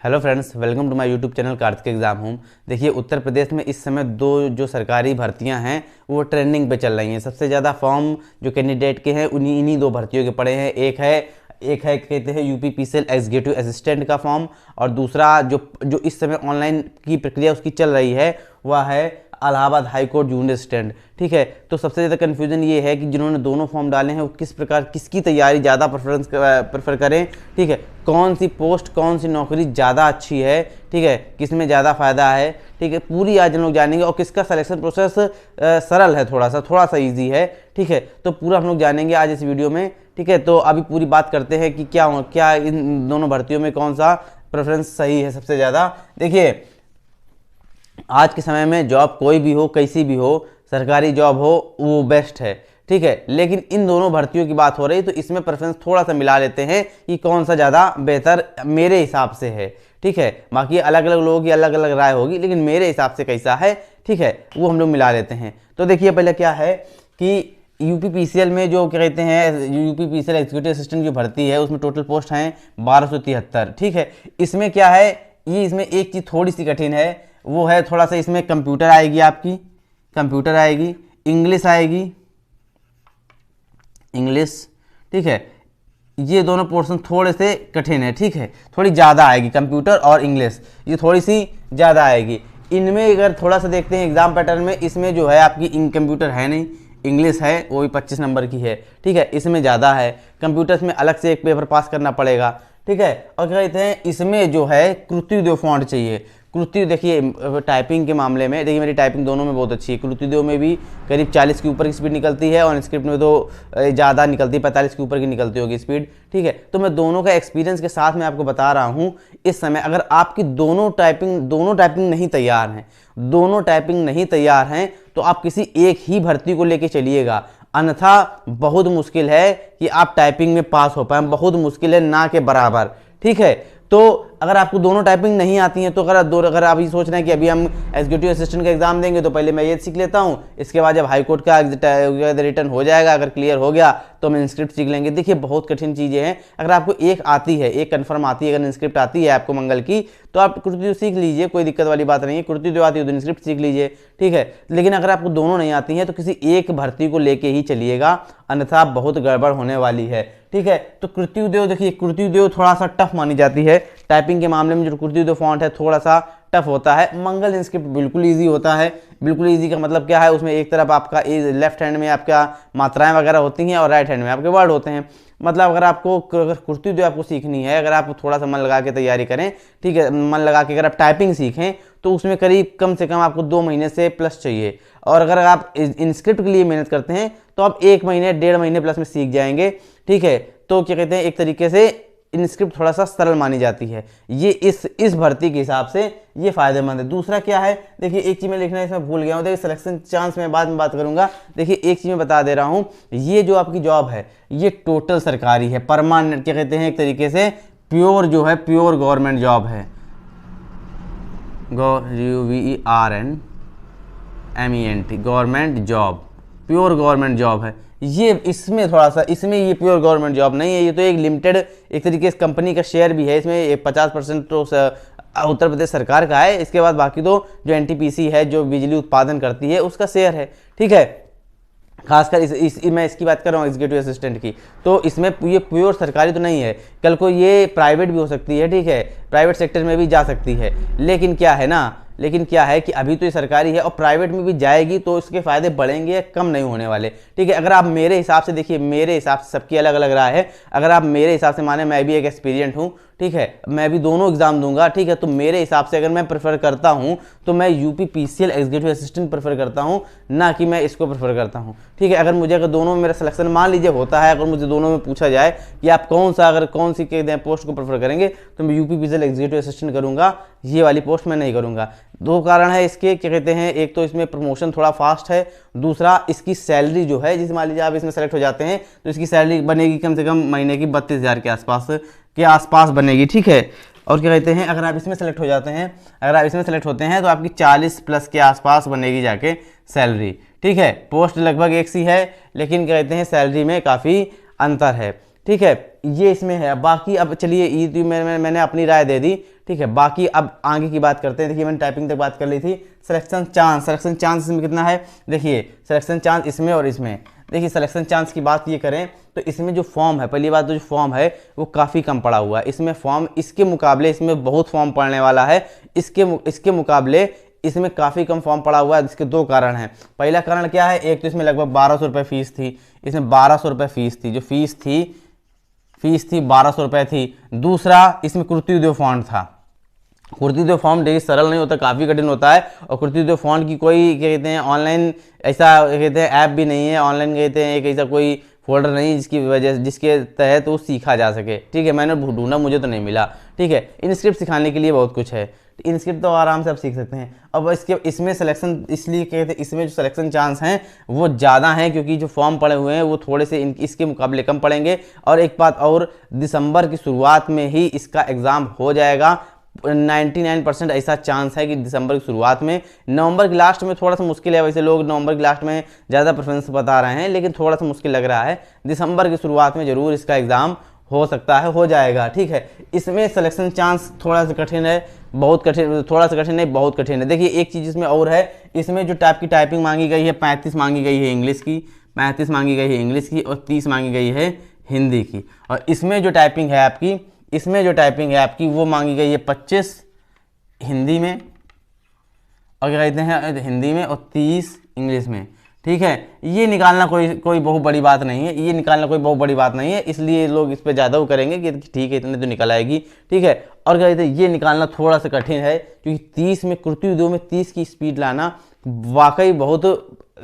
Hello friends, welcome to my YouTube channel Kartik exam home. देखिए, उत्तर प्रदेश में इस समय दो जो सरकारी भर्तियां हैं वो ट्रेंडिंग पे चल रही हैं। सबसे ज़्यादा फॉर्म जो कैंडिडेट के हैं इन्हीं दो भर्तियों के पड़े हैं। एक है कहते हैं यूपी पीसीएल एग्जीक्यूटिव असिस्टेंट का फॉर्म, और दूसरा जो इस समय ऑनलाइन की प्रक्रिया उसकी चल रही है वह है Allahabad high court junior assistant. ठीक है, तो सबसे ज़्यादा कन्फ्यूजन ये है कि जिन्होंने दोनों फॉर्म डाले हैं वो किस प्रकार किसकी तैयारी ज़्यादा प्रेफर करें। ठीक है, कौन सी पोस्ट कौन सी नौकरी ज़्यादा अच्छी है, ठीक है, किस में ज़्यादा फ़ायदा है। ठीक है, पूरी आज हम लोग जानेंगे, और किसका सिलेक्शन प्रोसेस सरल है, थोड़ा सा ईजी है। ठीक है, तो पूरा हम लोग जानेंगे आज इस वीडियो में। ठीक है, तो अभी पूरी बात करते हैं कि क्या इन दोनों भर्तियों में कौन सा प्रेफरेंस सही है सबसे ज़्यादा। देखिए, आज के समय में जॉब कोई भी हो, कैसी भी हो, सरकारी जॉब हो वो बेस्ट है। ठीक है, लेकिन इन दोनों भर्तियों की बात हो रही तो इसमें प्रेफरेंस थोड़ा सा मिला लेते हैं कि कौन सा ज़्यादा बेहतर मेरे हिसाब से है। ठीक है, बाकी अलग अलग लोगों की अलग अलग राय होगी, लेकिन मेरे हिसाब से कैसा है, ठीक है, वो हम लोग मिला लेते हैं। तो देखिए, पहले क्या है कि यूपी पीसीएल में जो क्या कहते हैं, यूपी पीसीएल एग्जीक्यूटिव असिस्टेंट की भर्ती है उसमें टोटल पोस्ट हैं 1273। ठीक है, इसमें क्या है, इसमें एक चीज़ थोड़ी सी कठिन है, वो है थोड़ा सा इसमें कंप्यूटर आएगी, आपकी कंप्यूटर आएगी, इंग्लिश आएगी, इंग्लिश। ठीक है, ये दोनों पोर्शन थोड़े से कठिन है। ठीक है, थोड़ी ज़्यादा आएगी, कंप्यूटर और इंग्लिश ये थोड़ी सी ज़्यादा आएगी। इनमें अगर थोड़ा सा देखते हैं एग्जाम पैटर्न में, इसमें जो है आपकी कंप्यूटर है नहीं, इंग्लिश है, वो भी 25 नंबर की है। ठीक है, इसमें ज़्यादा है, कंप्यूटर्स में अलग से एक पेपर पास करना पड़ेगा। ठीक है, और क्या कहते हैं, इसमें जो है कृत्युदेव फॉन्ट चाहिए। कृत्युदेव देखिए, टाइपिंग के मामले में देखिए मेरी टाइपिंग दोनों में बहुत अच्छी है। कृत्युदेव में भी करीब 40 के ऊपर की स्पीड निकलती है, और स्क्रिप्ट में तो ज़्यादा निकलती है, 45 के ऊपर की निकलती होगी स्पीड। ठीक है, तो मैं दोनों का एक्सपीरियंस के साथ मैं आपको बता रहा हूँ। इस समय अगर आपकी दोनों टाइपिंग नहीं तैयार हैं, तो आप किसी एक ही भर्ती को लेके चलिएगा, अन्यथा बहुत मुश्किल है कि आप टाइपिंग में पास हो पाए, बहुत मुश्किल है, ना के बराबर। ठीक है, तो अगर आपको दोनों टाइपिंग नहीं आती हैं तो अगर आप ये सोच रहे हैं कि अभी हम एग्जीक्यूटिव असिस्टेंट का एग्जाम देंगे तो पहले मैं ये सीख लेता हूँ, इसके बाद जब हाई कोर्ट का रिटर्न हो जाएगा, अगर क्लियर हो गया तो हम इंस्क्रिप्ट सीख लेंगे। देखिए, बहुत कठिन चीज़ें हैं। अगर आपको एक आती है, एक कन्फर्म आती है, अगर इंस्क्रिप्ट आती है आपको मंगल की, तो आप कृत्युदेव सीख लीजिए, कोई दिक्कत वाली बात नहीं है। कृत्युदेव आती है तो इंस्क्रिप्ट सीख लीजिए। ठीक है, लेकिन अगर आपको दोनों नहीं आती हैं तो किसी एक भर्ती को लेके ही चलिएगा, अन्यथा बहुत गड़बड़ होने वाली है। ठीक है, तो कृत्युदेव देखिए, कृत्युदेव थोड़ा सा टफ मानी जाती है टाइपिंग के मामले में। जो कृत्युदेव फॉन्ट है थोड़ा सा टफ होता है। मंगल इंस्क्रिप्ट बिल्कुल इजी होता है। बिल्कुल इजी का मतलब क्या है, उसमें एक तरफ आपका लेफ्ट हैंड में आपका मात्राएं वगैरह होती हैं और राइट हैंड में आपके वर्ड होते हैं। मतलब अगर कृत्युदेव आपको सीखनी है, अगर आप थोड़ा सा मन लगा के तैयारी करें, ठीक है, मन लगा के अगर आप टाइपिंग सीखें तो उसमें करीब कम से कम आपको 2 महीने से प्लस चाहिए। और अगर आप इंस्क्रिप्ट के लिए मेहनत करते हैं तो आप 1 महीने 1.5 महीने प्लस में सीख जाएंगे। ठीक है, तो क्या कहते हैं, एक तरीके से इंस्क्रिप्ट थोड़ा सा सरल मानी जाती है। ये इस भर्ती के हिसाब से ये फायदेमंद है। दूसरा क्या है, देखिए एक चीज़ मैं लिखना इसमें भूल गया हूँ, देखिए सिलेक्शन चांस मैं बाद में बात करूंगा। देखिए, एक चीज़ मैं बता दे रहा हूँ, ये जो आपकी जॉब है ये टोटल सरकारी है, परमानेंट, क्या कहते हैं, एक तरीके से प्योर जो है, प्योर गवर्नमेंट जॉब है। GOVERNMENT government job, pure government job है ये। इसमें थोड़ा सा, इसमें ये प्योर गवर्नमेंट जॉब नहीं है, ये तो एक लिमिटेड एक तरीके से कंपनी का शेयर भी है। इसमें 50% तो उत्तर प्रदेश सरकार का है, इसके बाद बाकी तो जो एनटीपीसी है, जो बिजली उत्पादन करती है, उसका शेयर है। ठीक है, खासकर मैं इसकी बात कर रहा हूँ एग्जीक्यूटिव असिस्टेंट की, तो इसमें ये प्योर सरकारी तो नहीं है, कल को ये प्राइवेट भी हो सकती है। ठीक है, प्राइवेट सेक्टर में भी जा सकती है, लेकिन क्या है कि अभी तो ये सरकारी है, और प्राइवेट में भी जाएगी तो इसके फायदे बढ़ेंगे या कम नहीं होने वाले। ठीक है, अगर आप मेरे हिसाब से, देखिए मेरे हिसाब से सबकी अलग अलग राय है, अगर आप मेरे हिसाब से माने, मैं भी एक एक्सपीरियंट हूँ। ठीक है, मैं भी दोनों एग्जाम दूंगा। ठीक है, तो मेरे हिसाब से अगर मैं प्रेफर करता हूं तो मैं UP PCL executive assistant prefer करता हूं, ना कि मैं इसको प्रेफर करता हूं। ठीक है, अगर दोनों में मेरा सिलेक्शन मान लीजिए होता है, अगर मुझे दोनों में पूछा जाए कि आप कौन सी के पोस्ट को प्रेफर करेंगे, तो मैं यूपी पीसीएल एग्जीक्यूटिव असिस्टेंट करूंगा, ये वाली पोस्ट मैं नहीं करूंगा। 2 कारण है इसके, क्या कहते हैं, एक तो इसमें प्रमोशन थोड़ा फास्ट है, दूसरा इसकी सैलरी जो है, जिस मान लीजिए आप इसमें सेलेक्ट हो जाते हैं तो इसकी सैलरी बनेगी कम से कम महीने की 32,000 के आसपास बनेगी। ठीक है, और क्या कहते हैं, अगर आप इसमें सेलेक्ट होते हैं तो आपकी 40 प्लस के आसपास बनेगी जाके सैलरी। ठीक है, पोस्ट लगभग एक सी है, लेकिन क्या कहते हैं, सैलरी में काफ़ी अंतर है। ठीक है, ये इसमें है। बाकी अब चलिए ये मैंने अपनी राय दे दी, ठीक है। बाकी अब आगे की बात करते हैं। देखिए मैंने टाइपिंग तक बात कर ली थी। सिलेक्शन चांस इसमें कितना है, देखिए सिलेक्शन चांस इसमें और इसमें। देखिए सिलेक्शन चांस की बात ये करें तो इसमें जो फॉर्म है, पहली बात तो जो फॉर्म है वो काफ़ी कम पड़ा हुआ है इसमें फॉर्म, इसके मुकाबले इसमें बहुत फॉर्म पड़ने वाला है। इसके मुकाबले इसमें काफ़ी कम फॉर्म पड़ा हुआ है। इसके दो कारण हैं। पहला कारण क्या है, एक तो इसमें लगभग 1200 रुपये फीस थी, इसमें 1200 रुपये फीस थी, जो फीस थी 1200 रुपये थी। दूसरा इसमें कुर्ती उद्योग फॉन्ट था। कुर्ती उद्योग फॉन्ट देखिए सरल नहीं होता, काफ़ी कठिन होता है। और कुर्ती उद्योग फॉन्ट की कोई क्या कहते हैं ऑनलाइन ऐसा कहते हैं ऐप भी नहीं है, ऑनलाइन कहते हैं एक ऐसा कोई फोल्डर नहीं जिसके तहत वो सीखा जा सके, ठीक है। मैंने ढूंढा, मुझे तो नहीं मिला, ठीक है। इनस्क्रिप्ट सिखाने के लिए बहुत कुछ है, इनस्क्रिप्ट तो आराम से आप सीख सकते हैं। अब इसमें सिलेक्शन इसलिए कहते हैं, इसमें जो सिलेक्शन चांस हैं वो ज़्यादा हैं क्योंकि जो फॉर्म पड़े हुए हैं वो थोड़े से इसके मुकाबले कम पड़ेंगे। और एक बात और, दिसंबर की शुरुआत में ही इसका एग्ज़ाम हो जाएगा। 99% ऐसा चांस है कि दिसंबर की शुरुआत में। नवंबर के लास्ट में थोड़ा सा मुश्किल है, वैसे लोग नवंबर के लास्ट में ज़्यादा प्रेफरेंस बता रहे हैं, लेकिन थोड़ा सा मुश्किल लग रहा है। दिसंबर की शुरुआत में ज़रूर इसका एग्ज़ाम हो सकता है, हो जाएगा, ठीक है। इसमें सिलेक्शन चांस थोड़ा सा कठिन है, बहुत कठिन, थोड़ा सा कठिन नहीं, बहुत कठिन है। देखिए एक चीज़ इसमें और है, इसमें जो टाइप की टाइपिंग मांगी गई है 35 मांगी गई है इंग्लिश की, 35 मांगी गई है इंग्लिश की और 30 मांगी गई है हिंदी की। और इसमें जो टाइपिंग है आपकी वो मांगी गई है 25 हिंदी में और क्या कहते हैं हिंदी में और 30 इंग्लिश में, ठीक है। ये निकालना कोई बहुत बड़ी बात नहीं है, इसलिए लोग इस पर ज़्यादा वो करेंगे कि ठीक है इतने तो निकल आएगी, ठीक है। और क्या कहते हैं ये निकालना थोड़ा सा कठिन है क्योंकि 30 में कुर्ती उद्योग में 30 की स्पीड लाना वाकई बहुत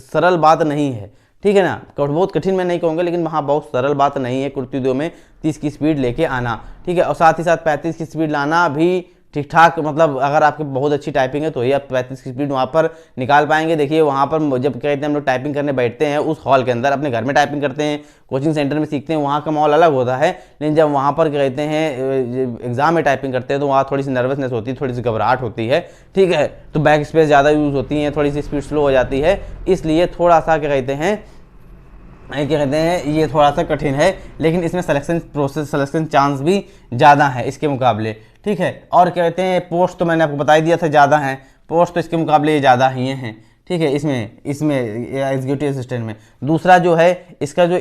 सरल बात नहीं है, ठीक है ना। बहुत कठिन मैं नहीं कहूँगा, लेकिन वहाँ बहुत सरल बात नहीं है कुर्ती उद्योग में 30 की स्पीड लेके आना, ठीक है। और साथ ही साथ 35 की स्पीड लाना भी ठीक ठाक, मतलब अगर आपकी बहुत अच्छी टाइपिंग है तो ही आप 35 की स्पीड वहाँ पर निकाल पाएंगे। देखिए वहाँ पर जब कहते हैं हम लोग टाइपिंग करने बैठते हैं उस हॉल के अंदर, अपने घर में टाइपिंग करते हैं, कोचिंग सेंटर में सीखते हैं, वहाँ का माहौल अलग होता है। लेकिन जब वहाँ पर कहते हैं एग्जाम में टाइपिंग करते हैं तो वहाँ थोड़ी सी नर्वसनेस होती है, थोड़ी सी घबराहट होती है, ठीक है। तो बैक स्पेस ज़्यादा यूज़ होती है, थोड़ी सी स्पीड स्लो हो जाती है, इसलिए थोड़ा सा ये थोड़ा सा कठिन है। लेकिन इसमें सिलेक्शन चांस भी ज़्यादा है इसके मुकाबले, ठीक है। और क्या कहते हैं पोस्ट तो मैंने आपको बता ही दिया था ज़्यादा है, पोस्ट तो इसके मुकाबले ज़्यादा ही हैं, ठीक है। इसमें एग्जीक्यूटिव असिस्टेंट में दूसरा जो है इसका जो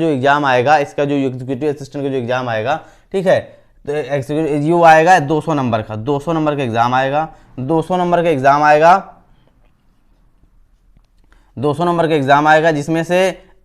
एग्ज़ाम आएगा, इसका जो एग्जीक्यूटिव असिस्टेंट का जो एग्ज़ाम आएगा, ठीक है, तो एग्जीक्यूटिव आएगा 200 नंबर का, 200 नंबर का एग्ज़ाम आएगा, 200 नंबर का एग्ज़ाम आएगा, 200 नंबर का एग्ज़ाम आएगा, जिसमें से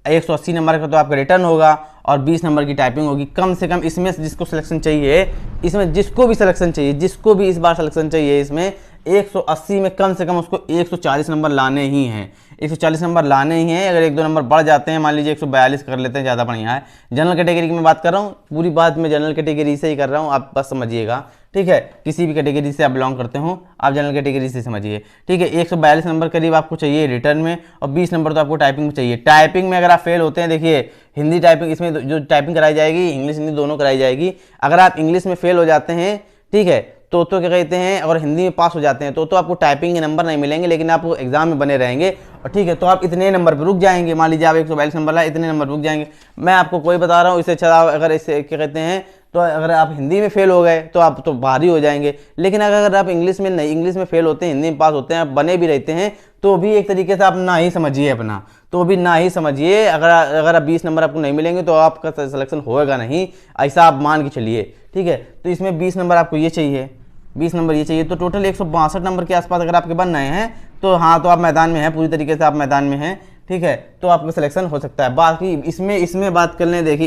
180 नंबर का तो आपका रिटर्न होगा और 20 नंबर की टाइपिंग होगी। कम से कम इसमें जिसको सिलेक्शन चाहिए, इसमें जिसको भी इस बार सिलेक्शन चाहिए, इसमें 180 में कम से कम उसको 140 नंबर लाने ही हैं, 140 नंबर लाने ही हैं। अगर 1-2 नंबर बढ़ जाते हैं, मान लीजिए 142 कर लेते हैं, ज़्यादा बढ़िया है। जनरल कैटेगरी की मैं बात कर रहा हूँ, पूरी बात मैं जनरल कैटेगरी से ही कर रहा हूँ, आप बस समझिएगा, ठीक है। किसी भी कैटेगरी से आप बिलोंग करते हो, आप जनरल कैटेगरी से समझिए, ठीक है। 142 नंबर करीब आपको चाहिए रिटर्न में और 20 नंबर तो आपको टाइपिंग में चाहिए। टाइपिंग में अगर आप फेल होते हैं, देखिए हिंदी टाइपिंग, इसमें जो टाइपिंग कराई जाएगी इंग्लिश हिंदी दोनों कराई जाएगी। अगर आप इंग्लिश में फेल हो जाते हैं, ठीक है, तो क्या कहते हैं, और हिंदी में पास हो जाते हैं तो आपको टाइपिंग के नंबर नहीं मिलेंगे, लेकिन आप एग्जाम में बने रहेंगे, और ठीक है, तो आप इतने नंबर पर रुक जाएंगे। मान लीजिए आप 142 नंबर लाए, इतने नंबर रुक जाएंगे। मैं आपको कोई बता रहा हूँ, इससे अच्छा अगर इसे क्या कहते हैं, तो अगर आप हिंदी में फेल हो गए तो आप तो भारी हो जाएंगे। लेकिन अगर आप इंग्लिश में फेल होते हैं, हिंदी में पास होते हैं, आप बने भी रहते हैं, तो भी एक तरीके से आप ना ही समझिए अपना, तो भी ना ही समझिए। अगर आप 20 नंबर आपको नहीं मिलेंगे तो आपका सिलेक्शन होएगा नहीं, ऐसा आप मान के चलिए, ठीक है। तो इसमें 20 नंबर आपको ये चाहिए, 20 नंबर ये चाहिए, तो टोटल 162 नंबर के आसपास अगर आपके बन रहे हैं तो हाँ, तो आप मैदान में हैं, पूरी तरीके से आप मैदान में हैं, ठीक है। तो आपका सिलेक्शन हो सकता है। बाकी इसमें बात कर लें, देखिए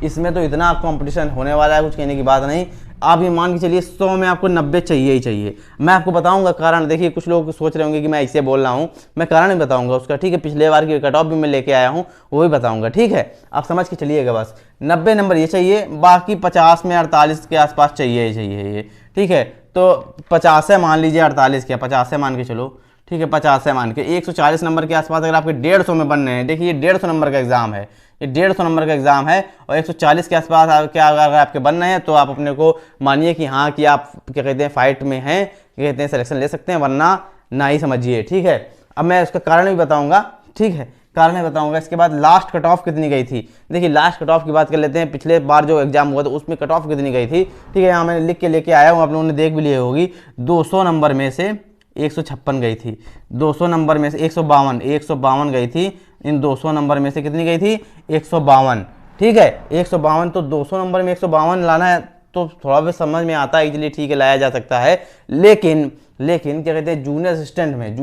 इसमें तो इतना कंपटीशन होने वाला है, कुछ कहने की बात नहीं। आप ये मान के चलिए 100 में आपको 90 चाहिए ही चाहिए। मैं आपको बताऊंगा कारण, देखिए कुछ लोग सोच रहे होंगे कि मैं ऐसे बोल रहा हूँ, मैं कारण भी बताऊंगा उसका, ठीक है। पिछले बार की कट ऑफ भी मैं लेके आया हूँ, वो भी बताऊंगा, ठीक है। आप समझ के चलिएगा, बस 90 नंबर ये चाहिए, बाकी 50 में 48 के आसपास चाहिए ये, ठीक है। तो 50 है मान लीजिए, 48 क्या 50 है मान के चलो, ठीक है, 50 है मान के 140 नंबर के आसपास अगर आपके 150 में बन रहे हैं, देखिए ये 150 नंबर का एग्जाम है, ये 150 नंबर का एग्जाम है, और 140 के आसपास क्या अगर आपके बन रहे हैं तो आप अपने को मानिए कि हाँ, कि आप क्या कहते हैं फाइट में हैं, क्या कहते हैं सिलेक्शन ले सकते हैं, वरना ना ही समझिए, ठीक है। अब मैं उसका कारण भी बताऊंगा, ठीक है, कारण मैं बताऊंगा। इसके बाद लास्ट कट ऑफ कितनी गई थी, देखिए लास्ट कट ऑफ की बात कर लेते हैं। पिछले बार जो एग्जाम हुआ था उसमें कट ऑफ कितनी गई थी, ठीक है, यहाँ मैंने लिख के लेके आया हूँ, आप लोगों ने देख भी ली होगी। 200 नंबर में से 156 गई थी, 200 नंबर में से 152 गई थी। इन 200 नंबर में से कितनी गई थी, 152, ठीक है, 152। तो 200 नंबर में 152 लाना है तो थोड़ा भी समझ में आता है इजीली, ठीक है, लाया जा सकता है। लेकिन क्या कहते हैं, जूनियर असिस्टेंट में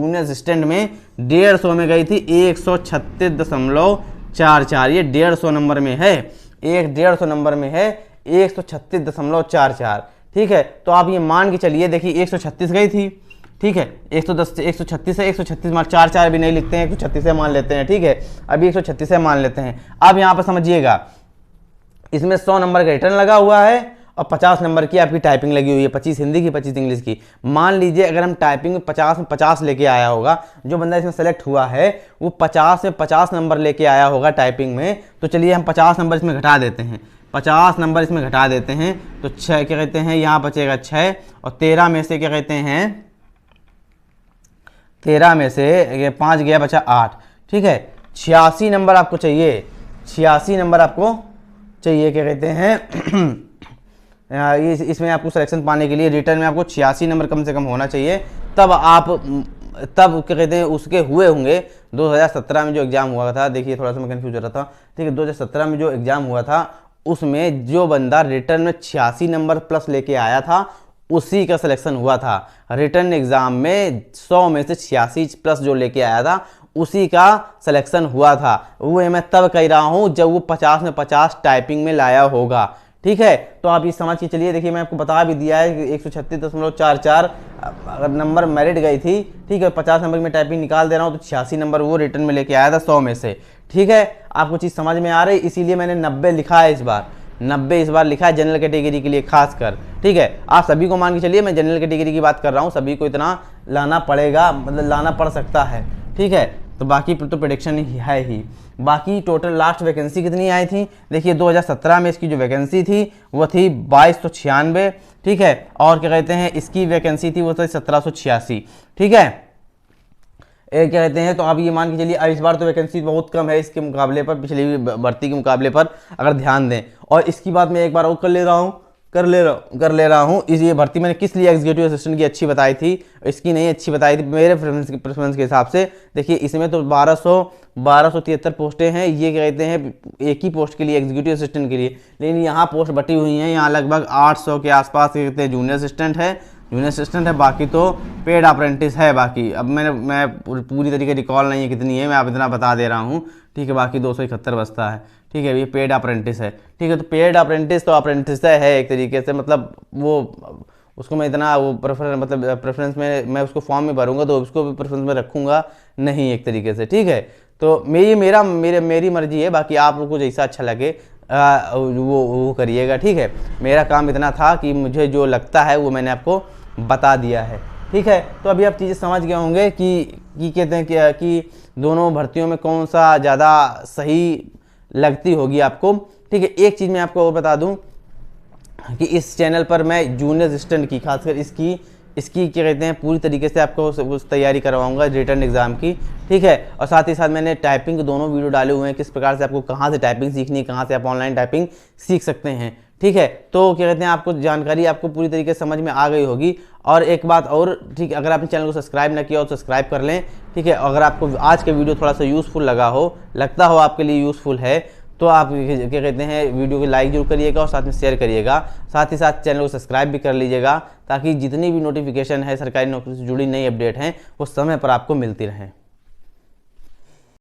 150 में गई थी 136.44, ये 150 नंबर में है, 150 नंबर में है 136.44, ठीक है। तो आप ये मान के चलिए, देखिए 136 गई थी, ठीक है, 110 से 136 है, 136 मान 4 भी नहीं लिखते हैं, 136 मान लेते हैं, ठीक है, अभी 136 मान लेते हैं। अब यहाँ पर समझिएगा, इसमें 100 नंबर का रिटर्न लगा हुआ है और 50 नंबर की आपकी टाइपिंग लगी हुई है, 25 हिंदी की 25 इंग्लिश की। मान लीजिए अगर हम टाइपिंग में 50 में 50 लेके आया होगा, जो बंदा इसमें सेलेक्ट हुआ है वो 50 में 50 नंबर लेके आया होगा टाइपिंग में, तो चलिए हम 50 नंबर इसमें घटा देते हैं, 50 नंबर इसमें घटा देते हैं, तो 6 क्या कहते हैं, यहाँ बचेगा 6 और 13 में से क्या कहते हैं, 13 में से ये 5 गया, बचा 8, ठीक है। 86 नंबर आपको चाहिए, 86 नंबर आपको चाहिए, क्या कहते हैं इसमें आपको सिलेक्शन पाने के लिए रिटर्न में आपको 86 नंबर कम से कम होना चाहिए, तब क्या कहते हैं उसके हुए होंगे। 2017 में जो एग्ज़ाम हुआ था, देखिए थोड़ा सा मैं कन्फ्यूज हो रहा था, ठीक है, 2017 में जो एग्ज़ाम हुआ था उसमें जो बंदा रिटर्न में 86 नंबर प्लस लेके आया था उसी का सिलेक्शन हुआ था। रिटर्न एग्ज़ाम में 100 में से 86 प्लस जो लेके आया था उसी का सिलेक्शन हुआ था। वो मैं तब कह रहा हूँ जब वो 50 में 50 टाइपिंग में लाया होगा, ठीक है। तो आप ये समझ के चलिए, देखिए मैं आपको बता भी दिया है कि 136.44 अगर नंबर मेरिट गई थी, ठीक है, 50 नंबर में टाइपिंग निकाल दे रहा हूँ तो 86 नंबर वो रिटर्न में लेके आया था 100 में से, ठीक है। आपको चीज़ समझ में आ रही, इसीलिए मैंने 90 लिखा है, इस बार 90 इस बार लिखा है जनरल कैटेगरी के लिए खासकर, ठीक है। आप सभी को मान के चलिए, मैं जनरल कैटेगरी की बात कर रहा हूँ, सभी को इतना लाना पड़ेगा, मतलब लाना पड़ सकता है, ठीक है। तो बाकी तो प्रेडिक्शन ही है ही। बाकी टोटल लास्ट वैकेंसी कितनी आई थी, देखिए 2017 में इसकी जो वैकेंसी थी वो थी 2296, ठीक है, और क्या कहते हैं इसकी वैकेंसी थी वो थी 1786, ठीक है। क्या कहते हैं, तो आप ये मान के चलिए इस बार तो वैकेंसी बहुत कम है इसके मुकाबले पर, पिछली भर्ती के मुकाबले पर अगर ध्यान दें। और इसकी बात मैं एक बार और कर ले रहा हूँ इस ये भर्ती मैंने किस लिए एग्जीक्यूटिव असिस्टेंट की अच्छी बताई थी, इसकी नहीं अच्छी बताई थी मेरे प्रेफरेंस के हिसाब से। देखिए इसमें तो 1273 पोस्टें हैं, ये क्या कहते हैं एक ही पोस्ट के लिए एग्जीक्यूटिव असिस्टेंट के लिए, लेकिन यहाँ पोस्ट बटी हुई हैं, यहाँ लगभग 800 के आसपास कहते हैं जूनियर असिस्टेंट है, बाकी तो पेड अप्रेंटिस है। बाकी अब मैं पूरी तरीके रिकॉल नहीं है कितनी है, मैं आप इतना बता दे रहा हूँ, ठीक है, बाकी 271 बचता है, ठीक है, ये पेड अप्रेंटिस है, ठीक है। तो पेड अप्रेंटिस तो अप्रेंटिस है एक तरीके से, मतलब वो उसको मैं इतना वो प्रेफरेंस में मैं उसको फॉर्म में भरूंगा तो उसको भी प्रेफरेंस में रखूँगा नहीं एक तरीके से, ठीक है। तो मेरी मर्जी है, बाकी आप लोग को जैसा अच्छा लगे वो करिएगा, ठीक है। मेरा काम इतना था कि मुझे जो लगता है वो मैंने आपको बता दिया है, ठीक है। तो अभी आप चीज़ें समझ गए होंगे कि कहते हैं कि दोनों भर्तियों में कौन सा ज़्यादा सही लगती होगी आपको, ठीक है। एक चीज़ मैं आपको और बता दूं कि इस चैनल पर मैं जूनियर असिस्टेंट की खासकर इसकी क्या कहते हैं पूरी तरीके से आपको उस तैयारी करवाऊंगा रिटर्न एग्जाम की, ठीक है। और साथ ही साथ मैंने टाइपिंग के दोनों वीडियो डाले हुए हैं, किस प्रकार से आपको कहाँ से टाइपिंग सीखनी है, कहाँ से आप ऑनलाइन टाइपिंग सीख सकते हैं, ठीक है। तो क्या कहते हैं आपको जानकारी आपको पूरी तरीके से समझ में आ गई होगी। और एक बात और, ठीक है, अगर आपने चैनल को सब्सक्राइब ना किया हो तो सब्सक्राइब कर लें, ठीक है। अगर आपको आज का वीडियो थोड़ा सा यूज़फुल लगता हो आपके लिए यूज़फुल है तो आप क्या कहते हैं वीडियो को लाइक जरूर करिएगा और साथ में शेयर करिएगा, साथ ही साथ चैनल को सब्सक्राइब भी कर लीजिएगा ताकि जितनी भी नोटिफिकेशन है सरकारी नौकरी से जुड़ी नई अपडेट हैं वो समय पर आपको मिलती रहें।